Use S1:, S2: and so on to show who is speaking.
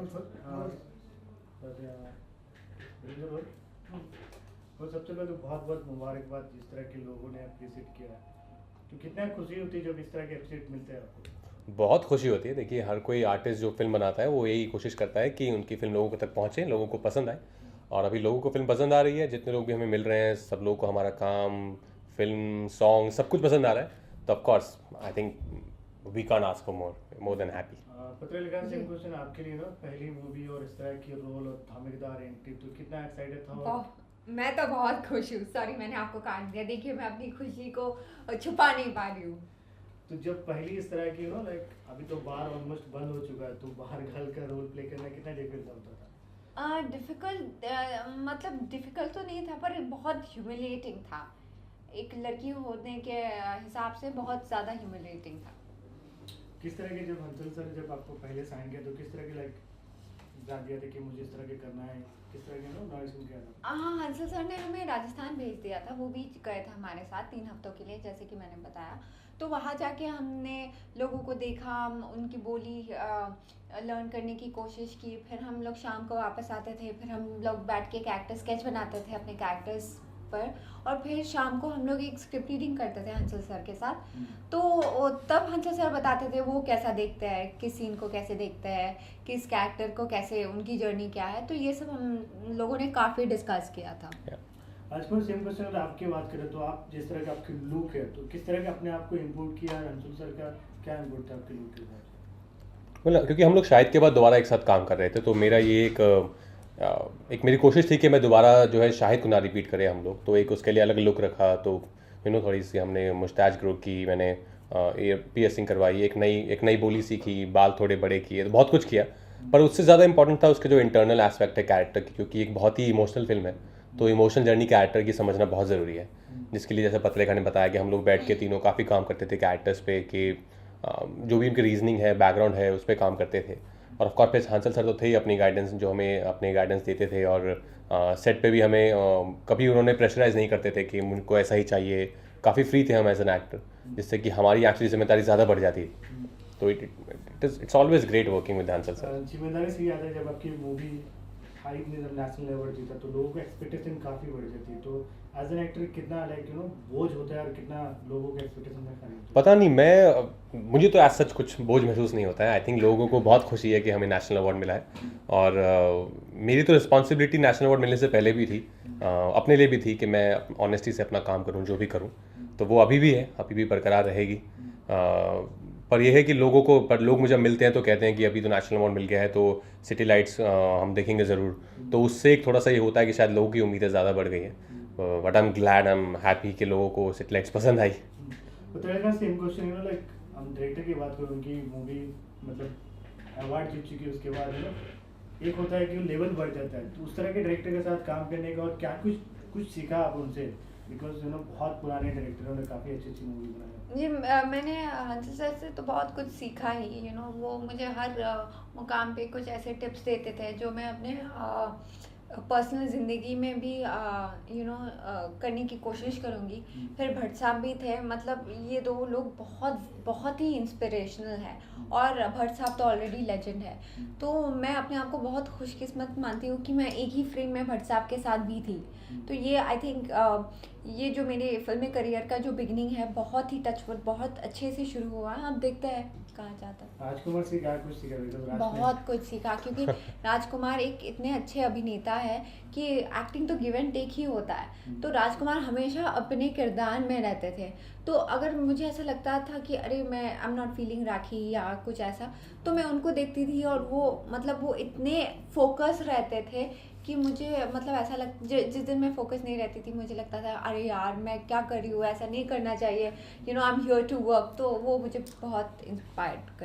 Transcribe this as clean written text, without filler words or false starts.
S1: और सबसे पहले तो बहुत बहुत मुबारकबाद जिस तरह के लोगों ने अप्रिशिएट किया। तो कितना खुशी होती है जब इस तरह के अप्रिशिएट मिलते हैं आपको?
S2: बहुत खुशी होती है। देखिए, हर कोई आर्टिस्ट जो फ़िल्म बनाता है वो यही कोशिश करता है कि उनकी फ़िल्म लोगों तक पहुँचे, लोगों को पसंद आए। और अभी लोगों को फ़िल्म पसंद आ रही है, जितने लोग भी हमें मिल रहे हैं सब लोगों को हमारा काम, फ़िल्म, सॉन्ग सब कुछ पसंद आ रहा है। तो of course I think we can't ask for more than happy.
S1: Patralekha
S3: ji.
S1: Same question आपके लिए ना, पहली मूवी और इस तरह की रोल और धमाकेदार एंट्री, तो कितना एक्साइटेड था? और
S3: मैं तो बहुत खुश हूँ। सॉरी, मैंने आपको काट दिया। देखिए, मैं अपनी खुशी को छुपा नहीं पा रही हूँ।
S1: तो जब पहली इस तरह की लाइक अभी तो बार ऑलमोस्ट बंद हो चुका है, तो बाहर घर का रोल प्ले करना कितना डिफिकल्ट होता था?
S3: डिफ़िकल्ट मतलब डिफ़िकल्ट तो नहीं था, पर बहुत ह्यूमिलिएटिंग था। एक लड़की होने के हिसाब से बहुत ज़्यादा ह्यूमिलिएटिंग था।
S1: किस तरह के, जब हंसल सर जब आपको पहले साइन किया तो किस तरह के लाइक जान दिया था कि मुझे इस तरह के करना है, किस तरह के नॉइस सुन के आना?
S3: हाँ, हंसल सर ने हमें राजस्थान भेज दिया था। वो भी गए थे हमारे साथ 3 हफ्तों के लिए, जैसे कि मैंने बताया। तो वहाँ जाके हमने लोगों को देखा, हम उनकी बोली लर्न करने की कोशिश की। फिर हम लोग शाम को वापस आते थे, फिर हम लोग बैठ के कैरेक्टर स्केच बनाते थे अपने कैरेक्टर्स पर। और फिर शाम को हम लोग एक स्क्रिप्ट रीडिंग करते थे हंसल सर के साथ। तो तब हंसल सर बताते थे वो कैसा देखते हैं, किस सीन को कैसे देखते हैं, किस कैरेक्टर को कैसे, उनकी जर्नी क्या है। तो ये सब हम लोगों ने काफ़ी डिस्कस किया था।
S1: आज को सेम क्वेश्चन अगर आपकी बात करें तो आप जिस तरह का आपकी लुक है, तो किस तरह का अपने आप को इम्प्रूव किया? अंशुल सर का क्या इम्प्रूव था आपके लुक के साथ?
S2: मतलब क्योंकि हम लोग शाहिद के बाद दोबारा एक साथ काम कर रहे थे, तो मेरा ये एक मेरी कोशिश थी कि मैं दोबारा जो है शाहिद को ना रिपीट करें हम लोग। तो एक उसके लिए अलग लुक रखा। तो थोड़ी सी हमने मुस्टैच ग्रो की, मैंने ईयर पियर्सिंग करवाई, एक नई बोली सीखी, बाल थोड़े बड़े किए, तो बहुत कुछ किया। पर उससे ज़्यादा इंपॉर्टेंट था उसके जो इंटरनल एस्पेक्ट है कैरेक्टर की, क्योंकि एक बहुत ही इमोशनल फिल्म है। तो इमोशनल जर्नी कैरेक्टर की समझना बहुत ज़रूरी है, जिसके लिए जैसे पत्रलेखा ने बताया कि हम लोग बैठ के तीनों काफ़ी काम करते थे कैरेक्टर्स पे, कि जो भी उनकी रीजनिंग है, बैकग्राउंड है, उस पर काम करते थे। और ऑफ कोर्स हंसल सर तो थे ही अपनी गाइडेंस, जो हमें अपने गाइडेंस देते थे। और सेट पे भी हमें कभी उन्होंने प्रेशराइज नहीं करते थे कि उनको ऐसा ही चाहिए। काफ़ी फ्री थे हम एज एन एक्टर, जिससे कि हमारी एक्चुअली जिम्मेदारी ज़्यादा बढ़ जाती है। तो it's always great working with Hansal sir.
S1: जिम्मेदारी से याद है जब आपकी मूवी हाइप ने जब नेशनल अवार्ड जीता तो लोगों को एक्सपेक्टेशन काफ़ी बढ़ जाती है। तो एज एन एक्टर कितना लाइक बोझ होता है और कितना लोगों के एक्सपेक्टेशन का खरीद?
S2: पता नहीं, मुझे तो एज सच कुछ बोझ महसूस नहीं होता है। आई थिंक लोगों को बहुत खुशी है कि हमें नेशनल अवार्ड मिला है। और मेरी तो रिस्पॉन्सिबिलिटी नेशनल अवार्ड मिलने से पहले भी थी, अपने लिए भी थी, कि मैं ऑनेस्टी से अपना काम करूं, जो भी करूं। तो वो अभी भी है, अभी भी बरकरार रहेगी। पर यह है कि लोग मुझे मिलते हैं तो कहते हैं कि अभी तो नेशनल अवार्ड मिल गया है, तो सिटी लाइट्स हम देखेंगे ज़रूर। तो उससे एक थोड़ा सा ये होता है कि शायद लोगों की उम्मीदें ज़्यादा बढ़ गई हैं। But I am glad, I am happy कि लोगों को सिटी लाइट्स पसंद आई।
S1: पत्रलेखा सेम क्वेश्चन लाइक हम डायरेक्टर की बात करें, उनकी मूवी मतलब अवार्ड जीत चुकी है, उसके बाद एक होता है कि लेवल बढ़ जाता है। तो उस तरह के डायरेक्टर के साथ काम करने का और क्या कुछ सीखा आप उनसे? बिकॉज बहुत पुराने डायरेक्टरों ने काफ़ी अच्छी अच्छी मूवी बनाई।
S3: जी, मैंने हंसल सर से तो बहुत कुछ सीखा ही। वो मुझे हर मुकाम पे कुछ ऐसे टिप्स देते थे जो मैं अपने पर्सनल ज़िंदगी में भी करने की कोशिश करूँगी। फिर भट्ट साहब भी थे, मतलब ये दो लोग बहुत बहुत ही इंस्पिरेशनल हैं। और भट्ट साहब तो ऑलरेडी लेजेंड है। तो मैं अपने आप को बहुत खुशकिस्मत मानती हूँ कि मैं एक ही फ्रेम में भट्ट साहब के साथ भी थी। तो ये आई थिंक ये जो मेरे फिल्मी करियर का जो बिगनिंग है, बहुत ही टचवुड बहुत अच्छे से शुरू हुआ है। अब देखते हैं कहाँ जाता है।
S1: राजकुमार से क्या कुछ सीखा?
S3: बहुत कुछ सीखा, क्योंकि राजकुमार एक इतने अच्छे अभिनेता है कि एक्टिंग तो गिव एंड टेक ही होता है। तो राजकुमार हमेशा अपने किरदार में रहते थे। तो अगर मुझे ऐसा लगता था कि अरे मैं आई एम नॉट फीलिंग राखी या कुछ ऐसा, तो मैं उनको देखती थी और वो इतने फोकस रहते थे कि मुझे मतलब ऐसा जिस दिन मैं फोकस नहीं रहती थी मुझे लगता था अरे यार मैं क्या कर रही हूँ, ऐसा नहीं करना चाहिए, I am here to work. तो वो मुझे बहुत इंस्पायर्ड कर